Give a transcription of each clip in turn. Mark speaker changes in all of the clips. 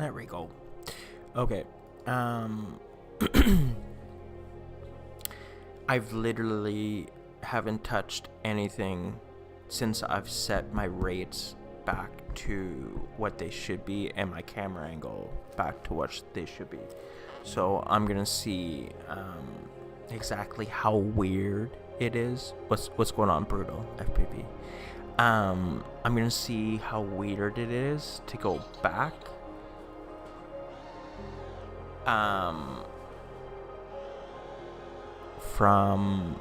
Speaker 1: There we go. Okay. I've literally haven't touched anything since I've set my rates back to what they should be and my camera angle back to what they should be. So I'm gonna see exactly how weird it is. What's going on, Brutal FPP? I'm gonna see how weird it is to go back. From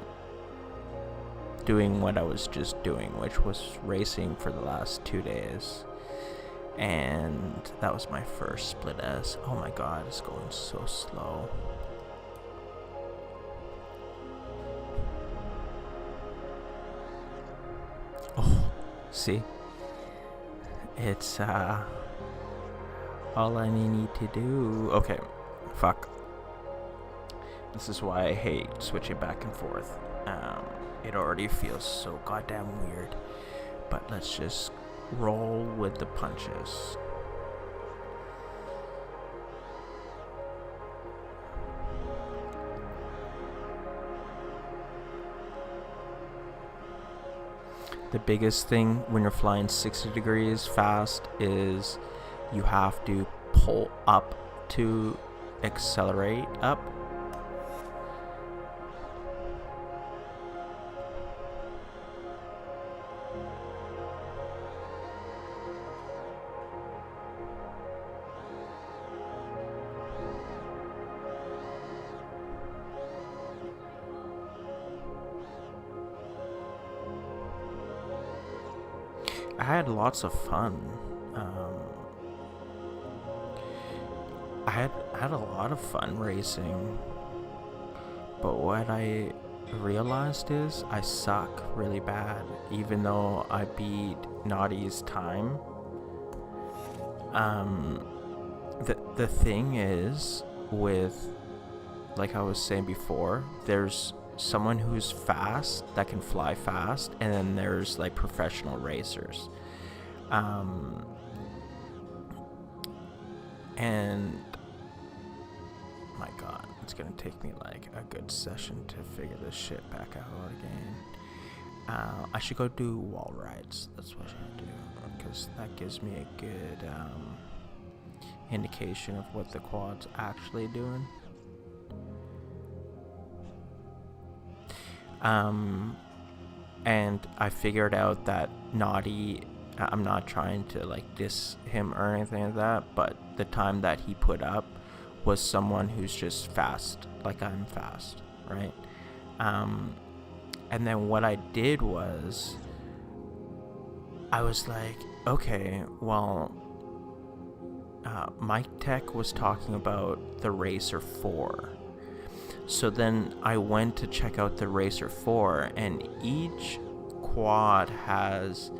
Speaker 1: doing what I was just doing, which was racing for the last 2 days. And that was my first split S. Oh my god, it's going so slow. Oh, see? It's all I need to do. Okay, fuck. This is why I hate switching back and forth. It already feels so goddamn weird. But let's just roll with the punches. The biggest thing when you're flying 60 degrees fast is you have to pull up to accelerate up. I had lots of fun. I had a lot of fun racing, but what I realized is I suck really bad. Even though I beat Naughty's time, the thing is with, like I was saying before, there's someone who's fast that can fly fast, and then there's like professional racers, and my god, it's gonna take me like a good session to figure this shit back out again. I should go do wall rides. That's what I should do, because that gives me a good indication of what the quad's actually doing. And I figured out that Naughty, I'm not trying to like diss him or anything like that, but the time that he put up was someone who's just fast, like I'm fast, right? And then what I did was, I was like, okay, well, Mike Tech was talking about the Racer 4. So then I went to check out the Racer 4, and each quad has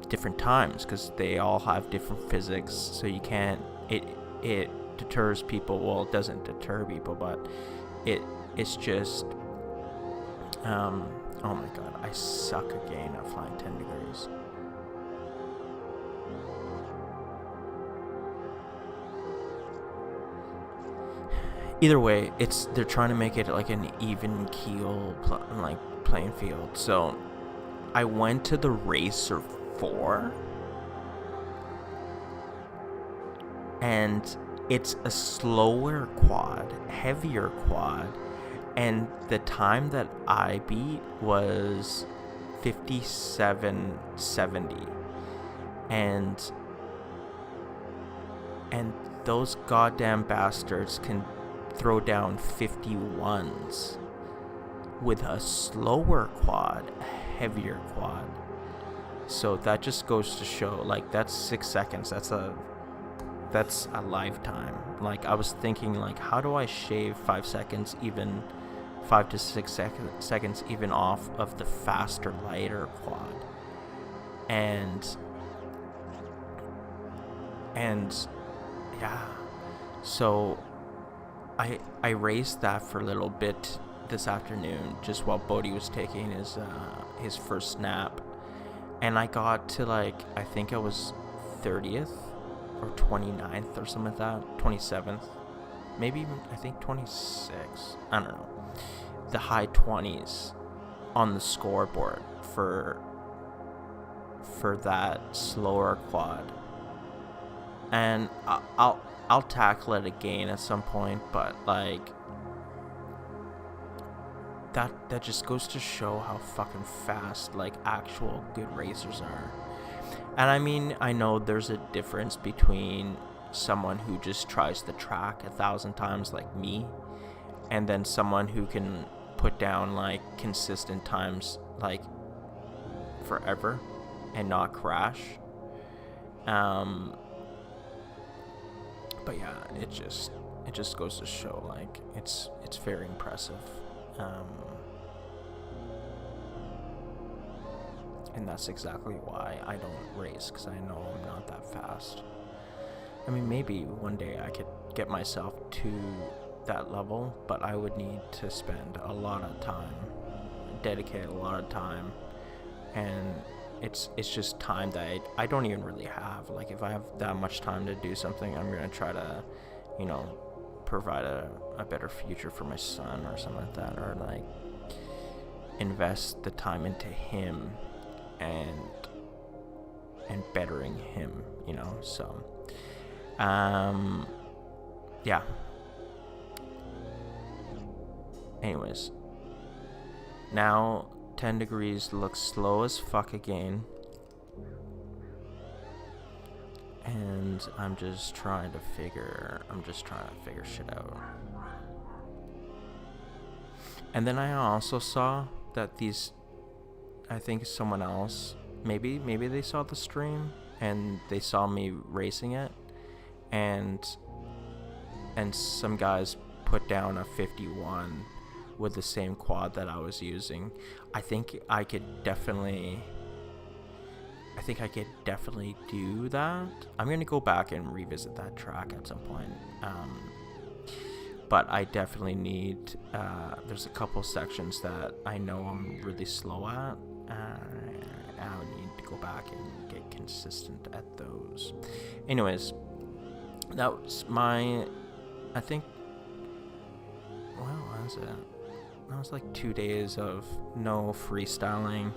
Speaker 1: different times, because they all have different physics, so you can't, it deters people. Well, it doesn't deter people, but it's just oh my god, I suck again at flying 10 degrees. Either way, they're trying to make it like an even keel playing field. So I went to the Racer 4, and it's a slower quad, heavier quad, and the time that I beat was 57.70, and those goddamn bastards can throw down 51s with a slower quad, a heavier quad. So that just goes to show, like, that's 6 seconds. That's a lifetime. Like, I was thinking, like, how do I shave 5 seconds, even 5 to 6 seconds even off of the faster, lighter quad? And yeah, so I raced that for a little bit this afternoon, just while Bodhi was taking his first nap, and I got to, like, I think I was 30th or 29th or something like that, 27th, maybe even, I think 26th, I don't know, the high 20s on the scoreboard for that slower quad. And I'll tackle it again at some point, but like that just goes to show how fucking fast like actual good racers are. And I mean, I know there's a difference between someone who just tries the track 1,000 times like me, and then someone who can put down like consistent times like forever and not crash. But yeah, it just goes to show like it's very impressive. And that's exactly why I don't race, because I know I'm not that fast. I mean, maybe one day I could get myself to that level, but I would need to spend a lot of time, dedicate a lot of time, and it's just time that I don't even really have. Like, if I have that much time to do something, I'm gonna try to, you know, provide a better future for my son or something like that, or like invest the time into him and bettering him, you know. So yeah, anyways, now 10 degrees looks slow as fuck again, and I'm just trying to figure shit out. And then I also saw that I think someone else, maybe they saw the stream and they saw me racing it, and some guys put down a 51 with the same quad that I was using. I think I could definitely do that. I'm gonna go back and revisit that track at some point. But I definitely need, there's a couple sections that I know I'm really slow at. I need to go back and get consistent at those. Anyways, that was my, I think, well, what was it? That was like 2 days of no freestyling.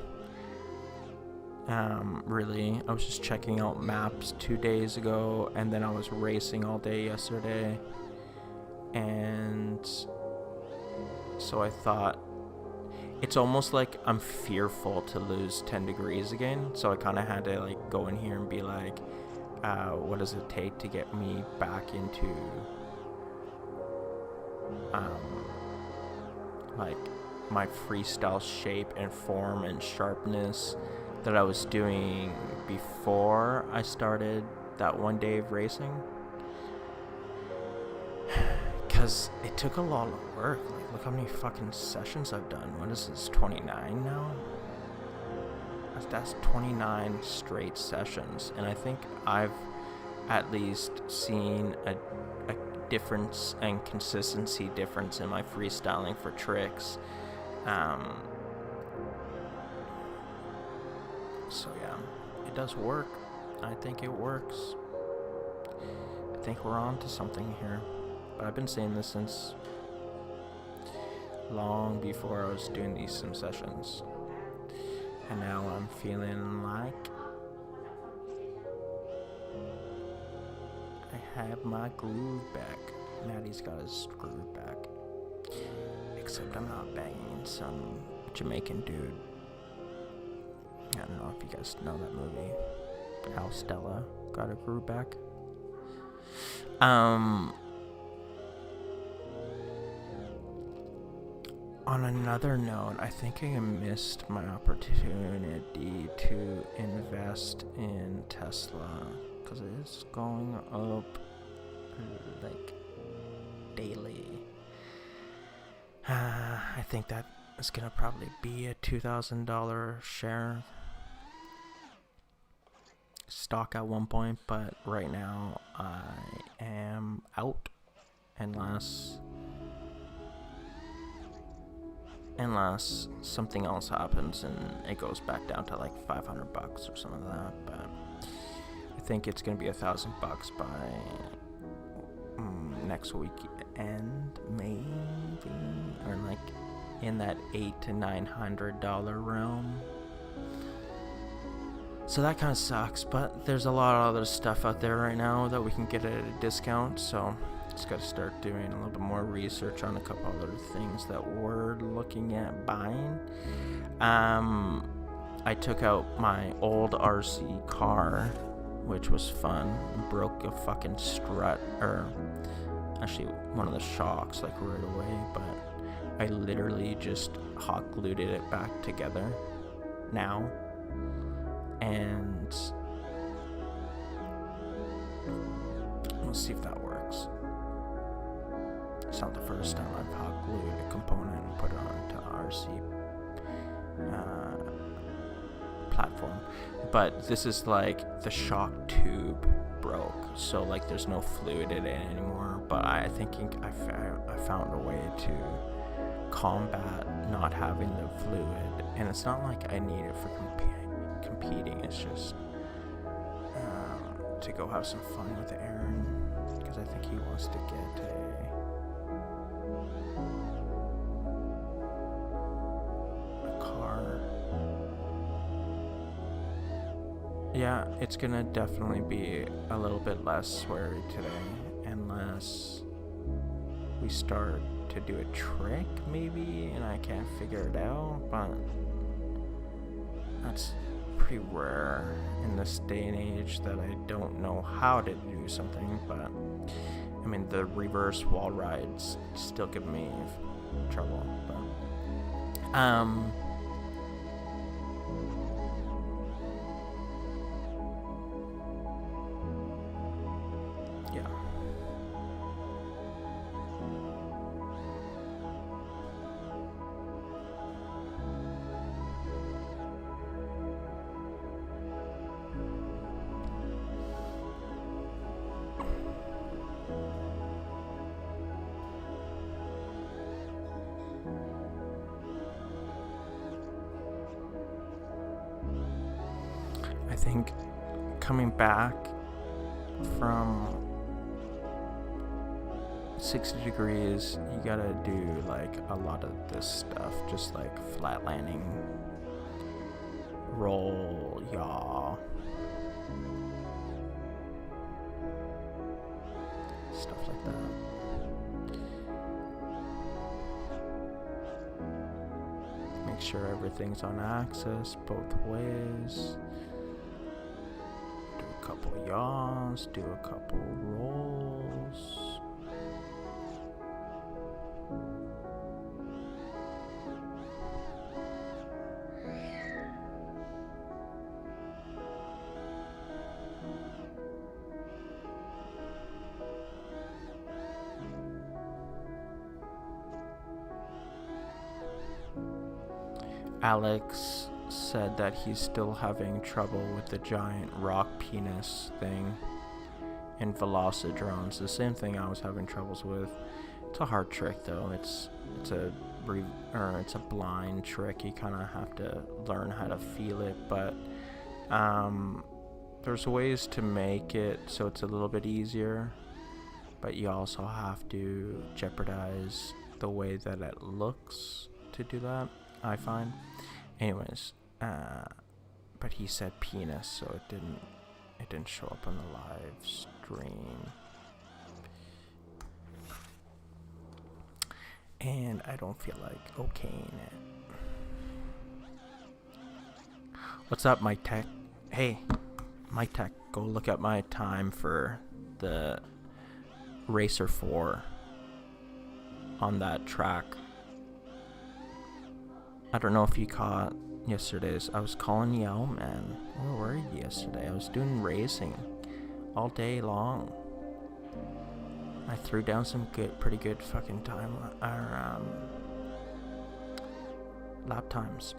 Speaker 1: Really, I was just checking out maps 2 days ago, and then I was racing all day yesterday. And so I thought, it's almost like I'm fearful to lose 10 degrees again. So I kind of had to like go in here and be like, what does it take to get me back into like my freestyle shape and form and sharpness that I was doing before I started that 1 day of racing. Because it took a lot of work. Like, look how many fucking sessions I've done. What is this, 29 now? That's 29 straight sessions. And I think I've at least seen a difference and consistency difference in my freestyling for tricks. So yeah, it does work. I think it works. I think we're on to something here. But I've been saying this since long before I was doing these sim sessions. And now I'm feeling like I have my groove back. Maddie's got his groove back. Except I'm not banging some Jamaican dude. I don't know if you guys know that movie. How Stella got her groove back. On another note, I think I missed my opportunity to invest in Tesla, because it is going up like daily. I think that is gonna probably be a $2,000 share stock at one point, but right now I am out unless something else happens and it goes back down to like $500 or something like that. But I think it's gonna be $1,000 by next weekend, maybe, or like in that $800 to $900 realm. So that kind of sucks, but there's a lot of other stuff out there right now that we can get at a discount, so just got to start doing a little bit more research on a couple other things that we're looking at buying. I took out my old RC car, which was fun, and broke a fucking strut, or actually one of the shocks, like right away, but I literally just hot glued it back together now. And we'll see if that works. It's not the first time I've hot glued a component and put it onto RC platform, but this is like the shock tube broke, so like there's no fluid in it anymore. But I think I found a way to combat not having the fluid, and it's not like I need it for competing, it's just to go have some fun with Aaron, because I think he wants to get a car. Yeah, it's gonna definitely be a little bit less sweary today, unless we start to do a trick maybe and I can't figure it out, but that's pretty rare in this day and age that I don't know how to do something. But I mean, the reverse wall rides still give me trouble, but yeah. I think coming back from 60 degrees, you gotta do like a lot of this stuff, just like flat landing, roll, yaw, stuff like that. Make sure everything's on axis both ways. Couple yaws, do a couple rolls. Alex said that he's still having trouble with the giant rock penis thing in Velocidrones. The same thing I was having troubles with. It's a hard trick though. It's a blind trick. You kind of have to learn how to feel it, but there's ways to make it so it's a little bit easier, but you also have to jeopardize the way that it looks to do that, I find. Anyways, but he said penis, so it didn't show up on the live stream. And I don't feel like okaying it. What's up, Mike Tech? Hey, Mike Tech, go look at my time for the Racer 4 on that track. I don't know if you caught yesterday's. I was calling you out, man. Where were you yesterday? I was doing racing all day long. I threw down some pretty good fucking time, lap times.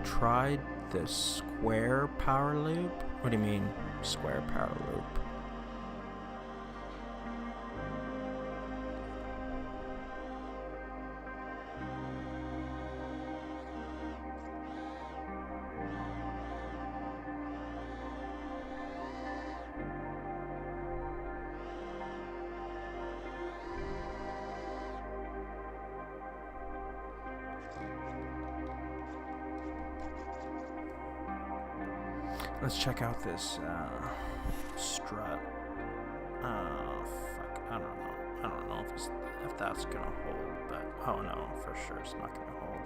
Speaker 1: Try the square power loop? What do you mean, square power loop? Let's check out this strut. Oh fuck! I don't know if that's gonna hold, but oh no, for sure it's not gonna hold.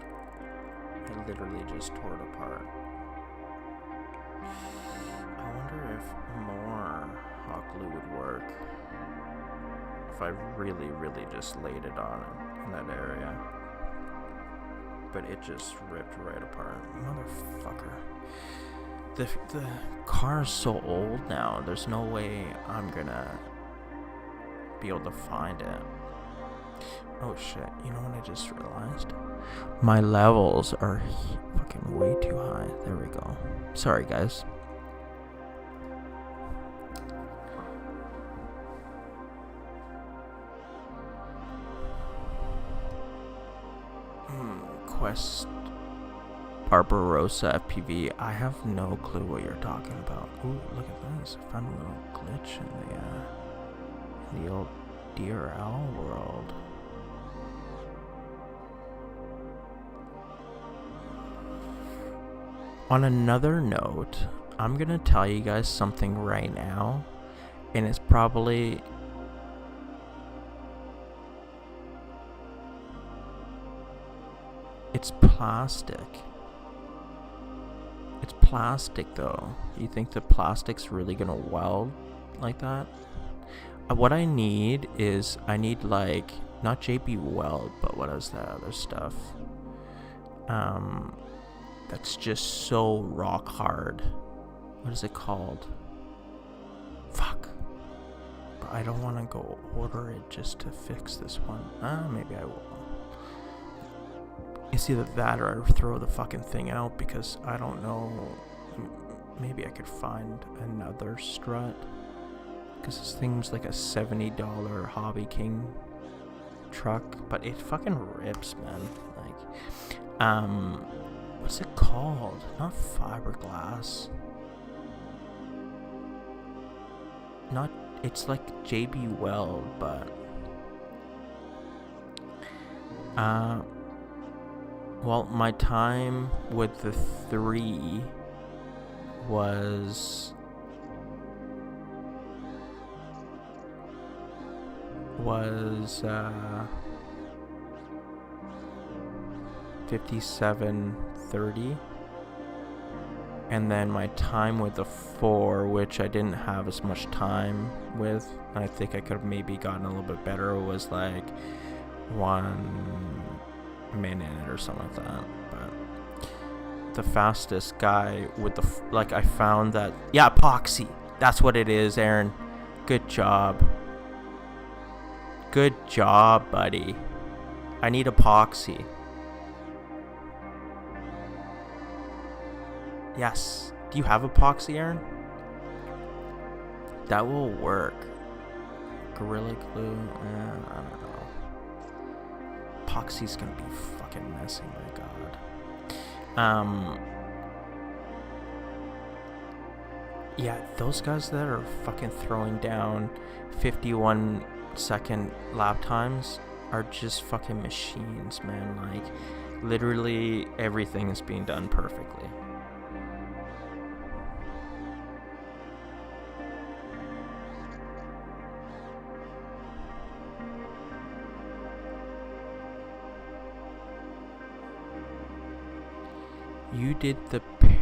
Speaker 1: It literally just tore it apart. I wonder if more hot glue would work if I really, really just laid it on in that area. But it just ripped right apart, motherfucker. The car's so old now, there's no way I'm gonna be able to find it. Oh shit, you know what I just realized? My levels are fucking way too high. There we go. Sorry guys. Quest Barbarossa FPV. I have no clue what you're talking about. Ooh, look at this. I found a little glitch in the old DRL world. On another note, I'm gonna tell you guys something right now, and it's probably plastic. It's plastic though. You think the plastic's really gonna weld like that? What I need like, not JB Weld, but what is that other stuff? That's just so rock hard. What is it called? Fuck. But I don't want to go order it just to fix this one. Maybe I will. It's either that or I throw the fucking thing out because I don't know. Maybe I could find another strut. Because this thing's like a $70 Hobby King truck. But it fucking rips, man. Like, what's it called? Not fiberglass. It's like JB Weld, but well, my time with the 3 was 57:30, and then my time with the 4, which I didn't have as much time with, I think I could have maybe gotten a little bit better, was like 1 minute or something like that. But the fastest guy with the I found that, yeah, epoxy, that's what it is. Aaron, good job, buddy. I need epoxy. Yes. Do you have epoxy, Aaron? That will work. Gorilla Glue, I don't know. Epoxy's gonna be fucking messy, my god. Yeah, those guys that are fucking throwing down 51-second lap times are just fucking machines, man. Like, literally everything is being done perfectly. You did the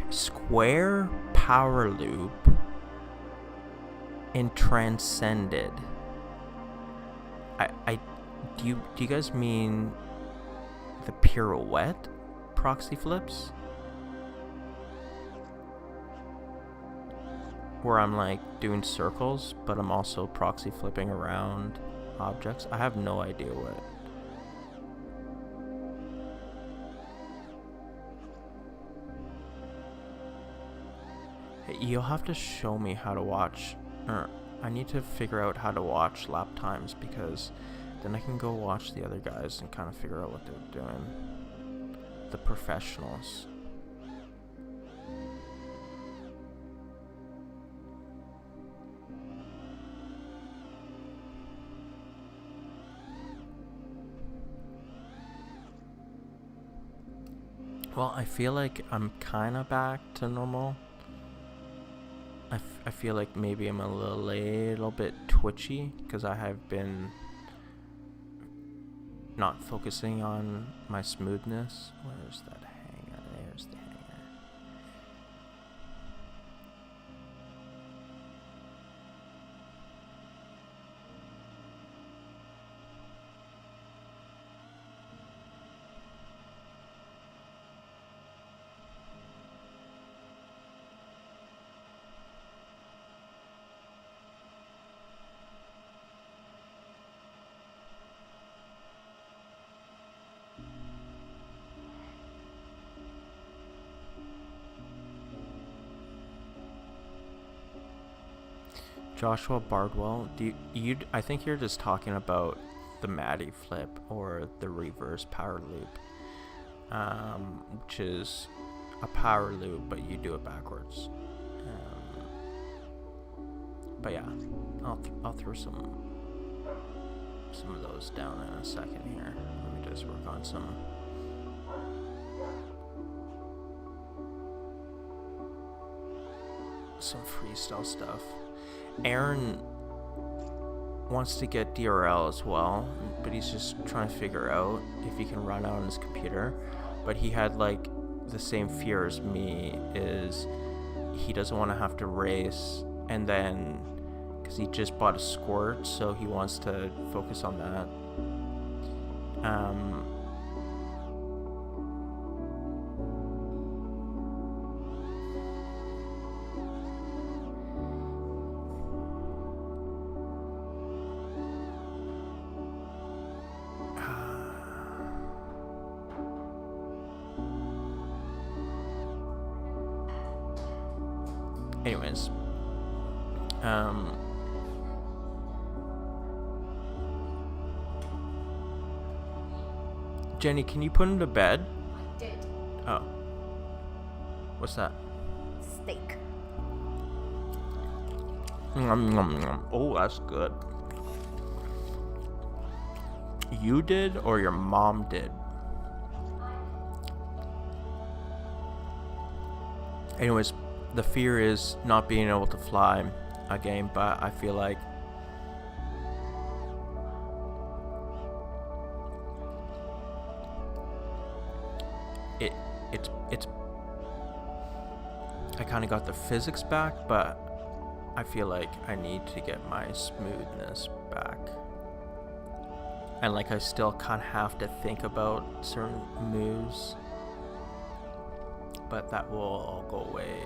Speaker 1: square power loop and transcended. Do you guys mean the pirouette proxy flips? Where I'm like doing circles, but I'm also proxy flipping around objects? I have no idea what. You'll have to show me how to watch, or I need to figure out how to watch lap times, because then I can go watch the other guys and kind of figure out what they're doing. The professionals. Well, I feel like I'm kind of back to normal. I feel like maybe I'm a little bit twitchy because I have been not focusing on my smoothness. Where's that hanger? There's the hanger. Joshua Bardwell, I think you're just talking about the Maddie flip or the reverse power loop, which is a power loop, but you do it backwards. But yeah, I'll throw some of those down in a second here. Let me just work on some. Some freestyle stuff. Aaron wants to get DRL as well, but he's just trying to figure out if he can run out on his computer. But he had like the same fear as me, is he doesn't want to have to race, and then because he just bought a squirt, so he wants to focus on that. Anyways, Jenny, can you put him to bed?
Speaker 2: I did.
Speaker 1: Oh. What's that?
Speaker 2: Steak.
Speaker 1: Oh, that's good. You did, or your mom did? Anyways, the fear is not being able to fly again, but I feel like it's I kind of got the physics back, but I feel like I need to get my smoothness back. And like I still kind of have to think about certain moves, but that will all go away,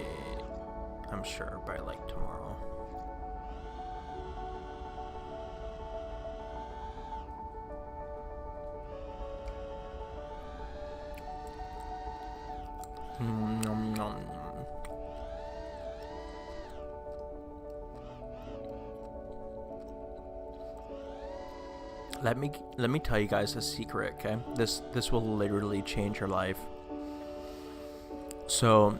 Speaker 1: I'm sure, by like tomorrow. Nom, nom. Let me tell you guys a secret, okay? This will literally change your life. So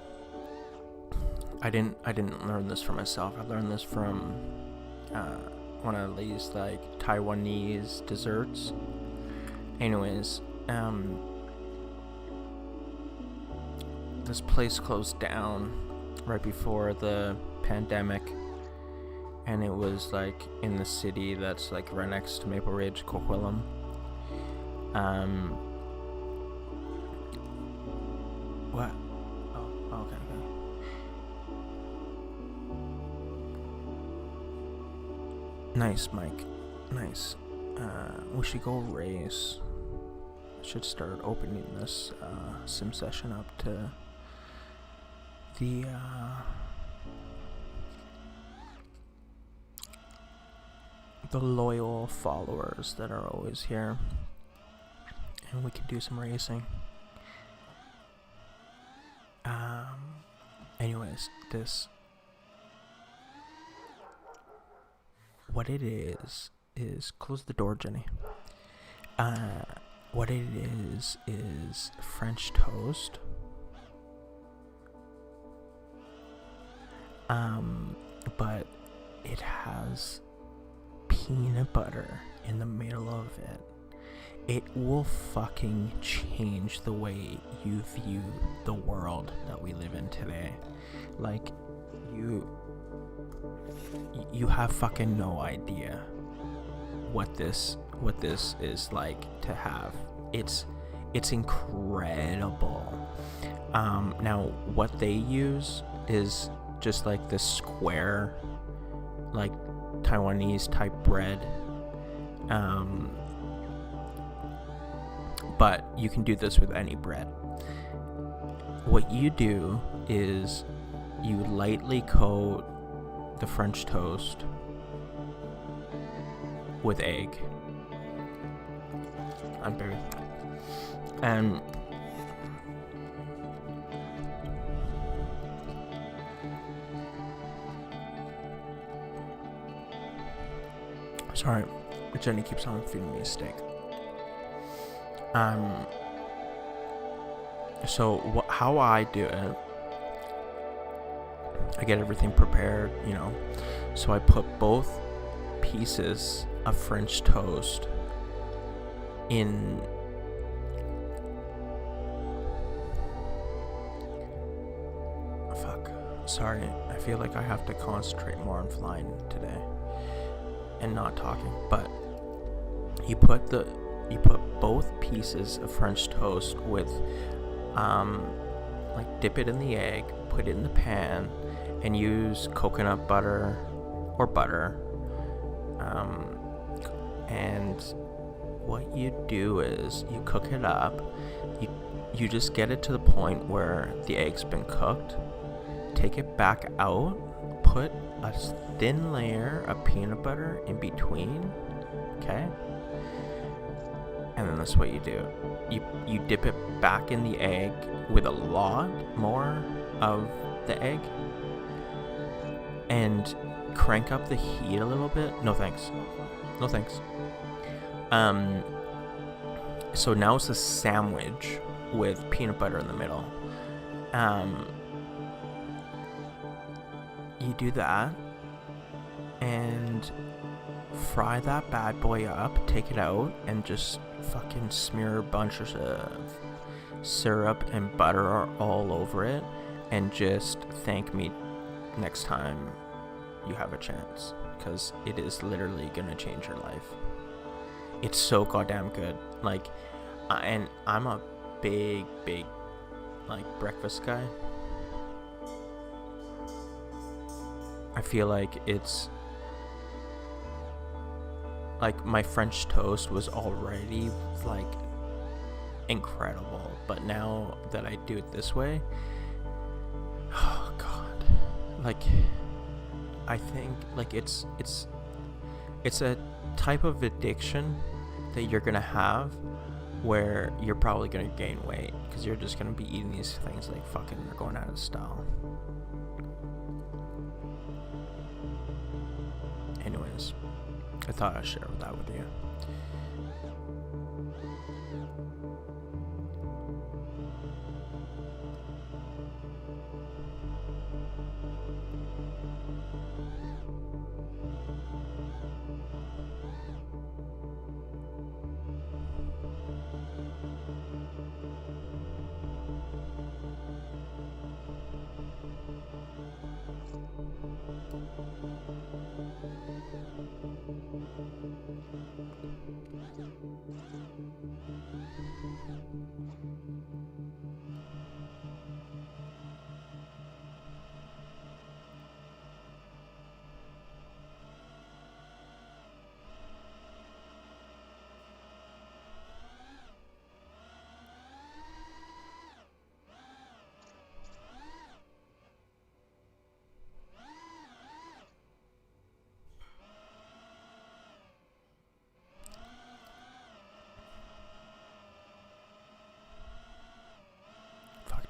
Speaker 1: I didn't learn this from myself. I learned this from one of these like Taiwanese desserts. Anyways, this place closed down right before the pandemic, and it was like in the city that's like right next to Maple Ridge, Coquitlam. What? Oh, okay. Nice, Mike. Nice. We should go race. Should start opening this sim session up to the loyal followers that are always here, and we can do some racing. Anyways, this what it is close the door, Jenny. What it is French toast. But it has peanut butter in the middle of it. It will fucking change the way you view the world that we live in today. Like, you have fucking no idea what this is like to have. It's incredible. Now what they use is just like this square, like Taiwanese type bread. But you can do this with any bread. What you do is you lightly coat the French toast with egg. And sorry, Jenny keeps on feeding me a steak. So how I do it, I get everything prepared, so I put both pieces of French toast in sorry, I feel like I have to concentrate more on flying today and not talking, but you put both pieces of French toast with like dip it in the egg, put it in the pan, and use coconut butter or butter. And what you do is you cook it up. You just get it to the point where the egg's been cooked. Take it back out. Put a thin layer of peanut butter in between. Okay? And then that's what you do. You dip it back in the egg with a lot more of the egg. And crank up the heat a little bit. No thanks. So now it's a sandwich with peanut butter in the middle. You do that and fry that bad boy up, take it out, and just fucking smear a bunch of syrup and butter all over it, and just thank me next time you have a chance, because it is literally gonna change your life. It's so goddamn good. Like, and I'm a big like breakfast guy. I feel like it's like my French toast was already like incredible, but now that I do it this way, oh god, like I think like it's a type of addiction that you're gonna have where you're probably gonna gain weight because you're just gonna be eating these things like fucking they're going out of style. Anyways, I thought I'd share that with you.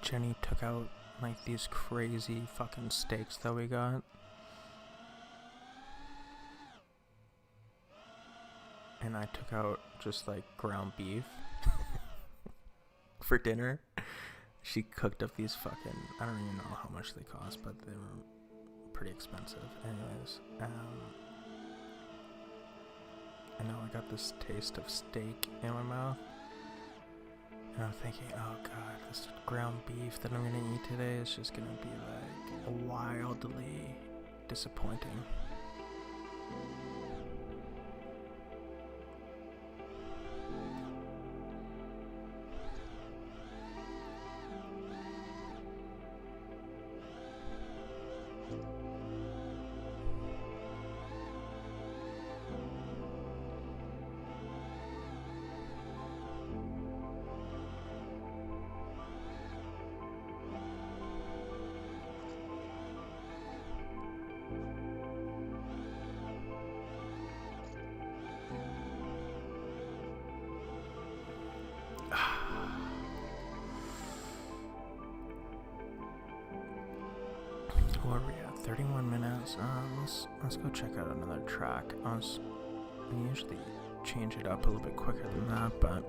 Speaker 1: Jenny took out like these crazy fucking steaks that we got. and I took out just like ground beef for dinner. She cooked up these fucking, I don't even know how much they cost, but they were pretty expensive. Anyways, and now I got this taste of steak in my mouth. And I'm thinking, oh god, this ground beef that I'm gonna eat today is just gonna be like wildly disappointing. Where are we at? 31 minutes. Let's go check out another track. I usually change it up a little bit quicker than that, but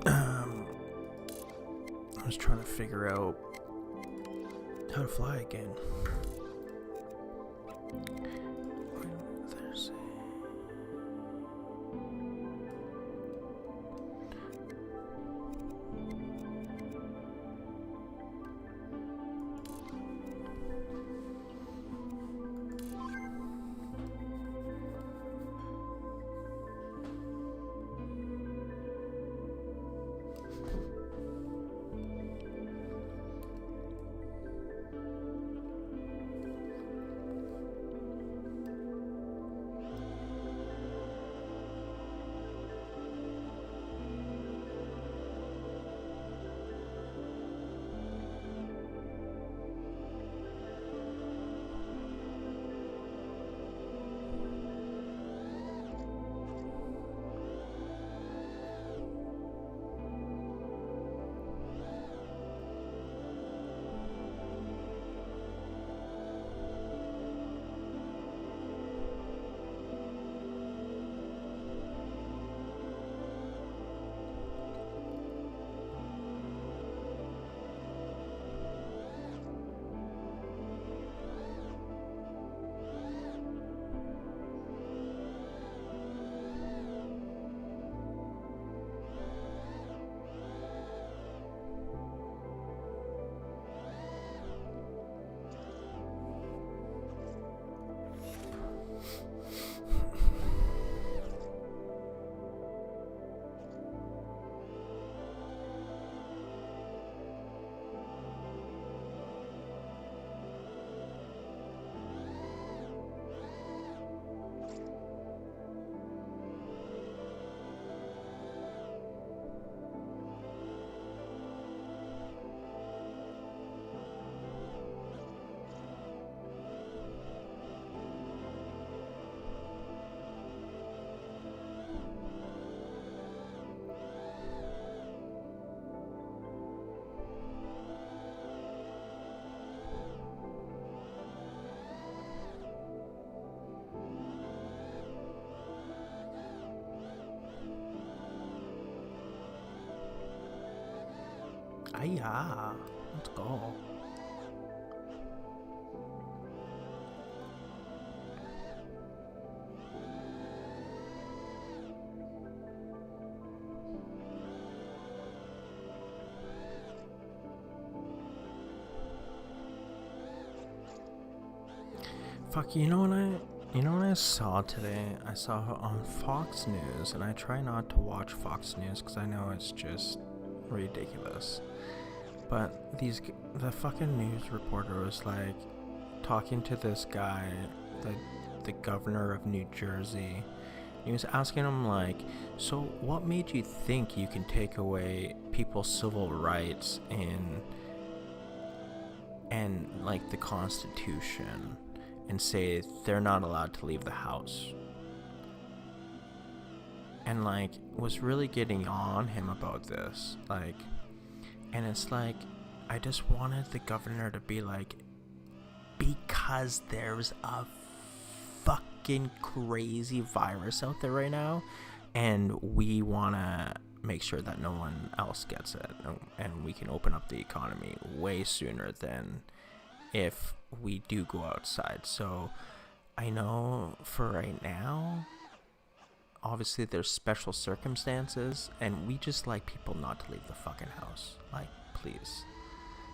Speaker 1: I was trying to figure out how to fly again. There's yeah, let's go. Fuck, you know what I saw today? I saw on Fox News, and I try not to watch Fox News because I know it's just ridiculous. But the fucking news reporter was like talking to this guy, the governor of New Jersey. He was asking him like, so what made you think you can take away people's civil rights and like the Constitution and say they're not allowed to leave the house? And like was really getting on him about this, like. And it's like, I just wanted the governor to be like, because there's a fucking freaking crazy virus out there right now, and we want to make sure that no one else gets it, and we can open up the economy way sooner than if we do go outside. So I know for right now, obviously there's special circumstances, and we just like people not to leave the fucking house. Like, please.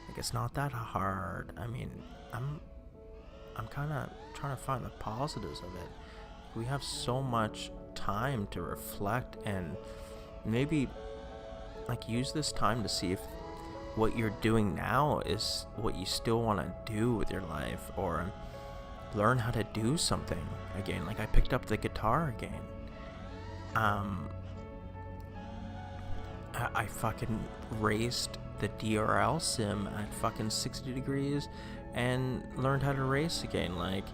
Speaker 1: Like, it's not that hard. I mean, I'm kind of trying to find the positives of it. We have so much time to reflect and maybe like use this time to see if what you're doing now is what you still want to do with your life, or learn how to do something again. Like, I picked up the guitar again. I fucking raced the DRL sim at fucking 60 degrees and learned how to race again. Like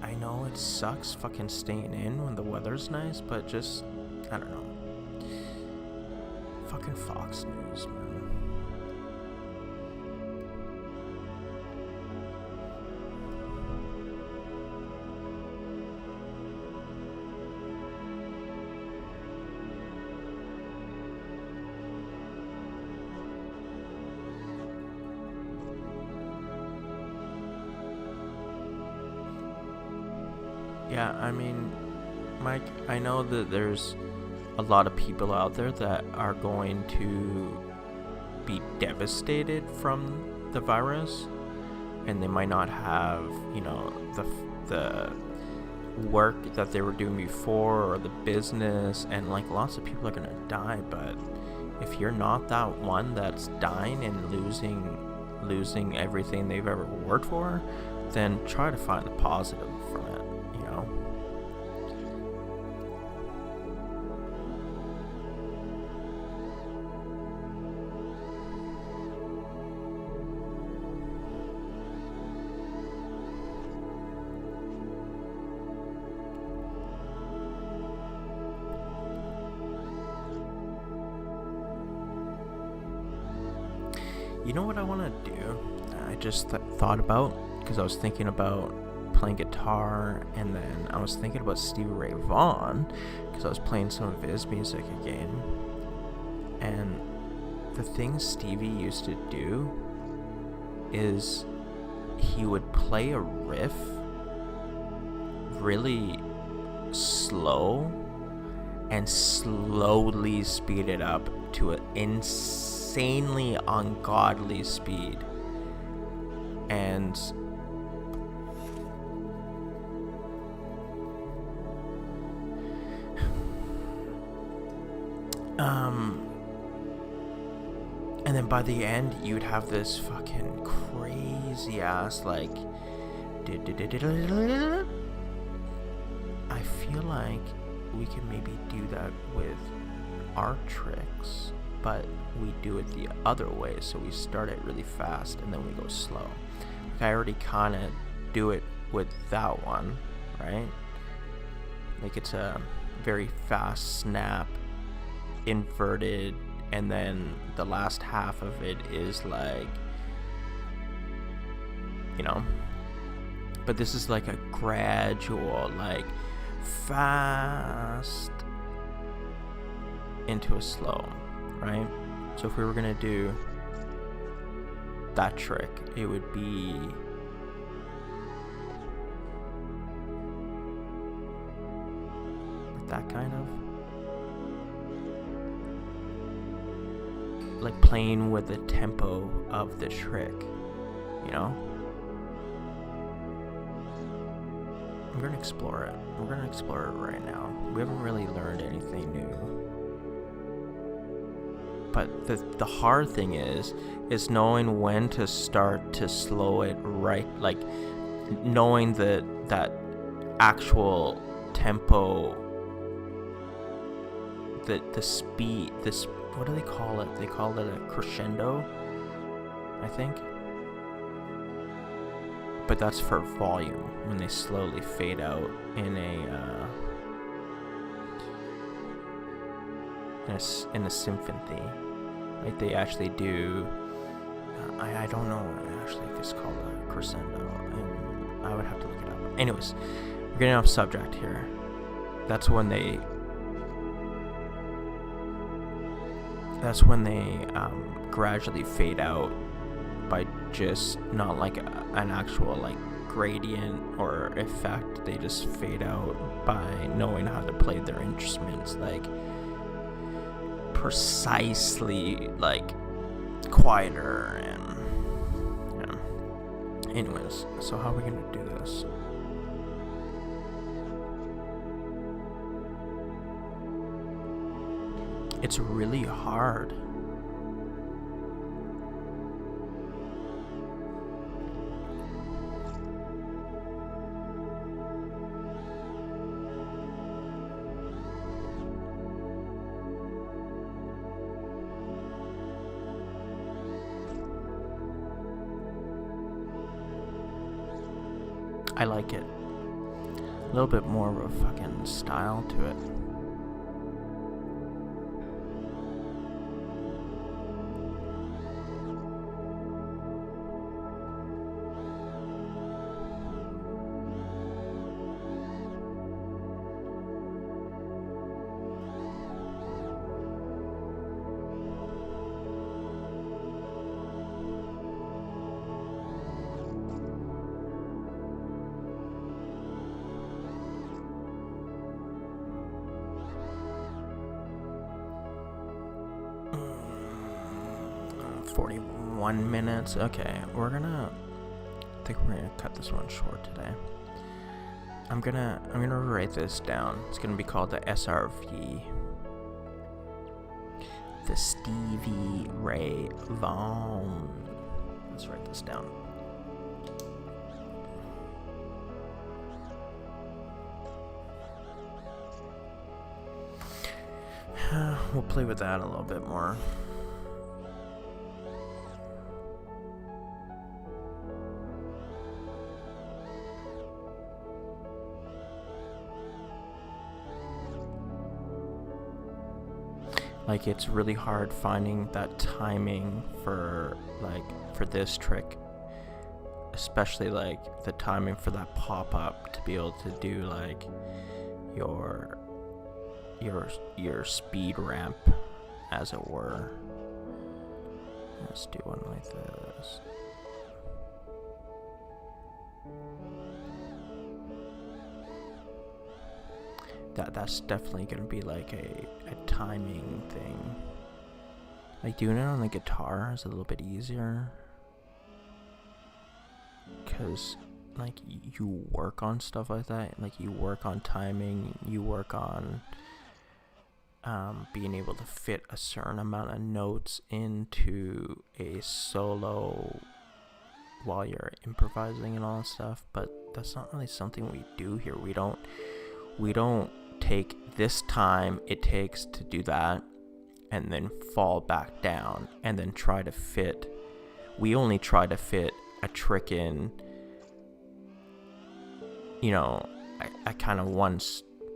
Speaker 1: I know it sucks fucking staying in when the weather's nice, but just, I don't know. Fucking Fox News, man. Yeah, I mean, Mike, I know that there's a lot of people out there that are going to be devastated from the virus, and they might not have, you know, the work that they were doing before, or the business, and like lots of people are gonna die. But if you're not that one that's dying and losing everything they've ever worked for, then try to find the positive from it. You know what I want to do? I just thought about, because I was thinking about playing guitar, and then I was thinking about Stevie Ray Vaughan, because I was playing some of his music again. And the thing Stevie used to do is he would play a riff really slow and slowly speed it up to an insanely ungodly speed. And and then by the end you'd have this fucking crazy ass like I feel like we can maybe do that with our tricks, but we do it the other way. So we start it really fast and then we go slow. Like, I already kind of do it with that one, right? Like, it's a very fast snap, inverted, and then the last half of it is like, you know, but this is like a gradual, like fast into a slow, right? So if we were gonna do that trick, it would be that kind of like playing with the tempo of the trick, you know? I'm gonna explore it. We're gonna explore it right now. We haven't really learned anything new. But the hard thing is knowing when to start to slow it right, like knowing that actual tempo, the speed, what do they call it? They call it a crescendo, I think. But that's for volume, when they slowly fade out in a symphony. Like, they actually do I don't know actually if it's called a crescendo, and I would have to look it up. Anyways, we're getting off subject here. That's when they gradually fade out by just not like an actual like gradient or effect. They just fade out by knowing how to play their instruments like precisely, like quieter. And anyways, so how are we gonna do this? It's really hard. I like it. A little bit more of a fucking style to it. Minutes. Okay, I think we're gonna cut this one short today. I'm gonna write this down. It's gonna be called the SRV, the Stevie Ray Vaughan. Let's write this down. We'll play with that a little bit more. Like, it's really hard finding that timing for this trick, especially like the timing for that pop-up to be able to do like your speed ramp, as it were. Let's do one like this. That's definitely gonna be like a timing thing. Like, doing it on the guitar is a little bit easier, because like you work on stuff like that. Like, you work on timing, you work on being able to fit a certain amount of notes into a solo while you're improvising and all that stuff. But that's not really something we do here. We don't take this time it takes to do that and then fall back down and then try to fit. We only try to fit a trick in, you know, I kind of one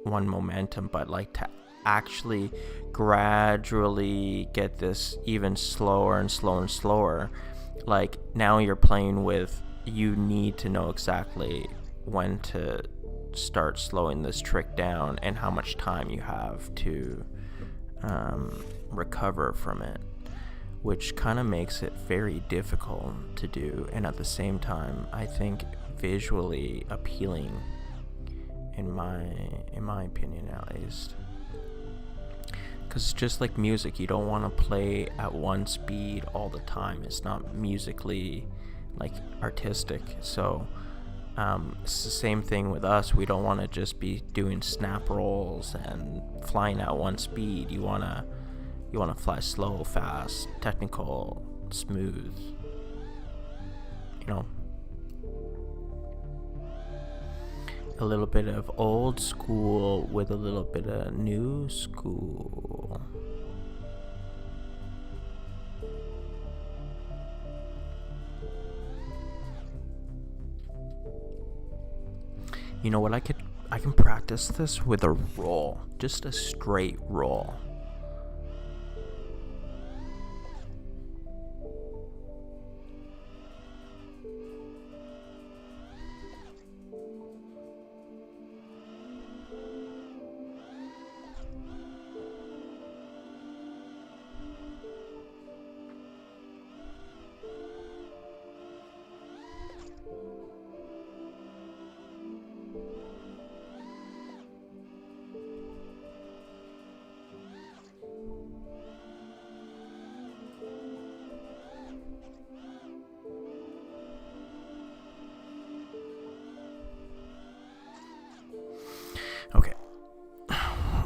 Speaker 1: momentum, but like to actually gradually get this even slower and slower and slower. Like, now you're playing with, you need to know exactly when to start slowing this trick down and how much time you have to recover from it, which kind of makes it very difficult to do, and at the same time I think visually appealing, in my opinion at least. Because just like music, you don't want to play at one speed all the time. It's not musically like artistic. So it's the same thing with us. We don't want to just be doing snap rolls and flying at one speed. You want to fly slow, fast, technical, smooth. You know, a little bit of old school with a little bit of new school. You know what, I can practice this with a roll, just a straight roll.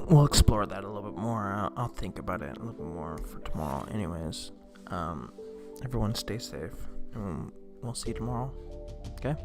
Speaker 1: we'll explore that a little bit more. I'll think about it a little bit more for tomorrow. Anyways, everyone stay safe, and we'll see you tomorrow. Okay?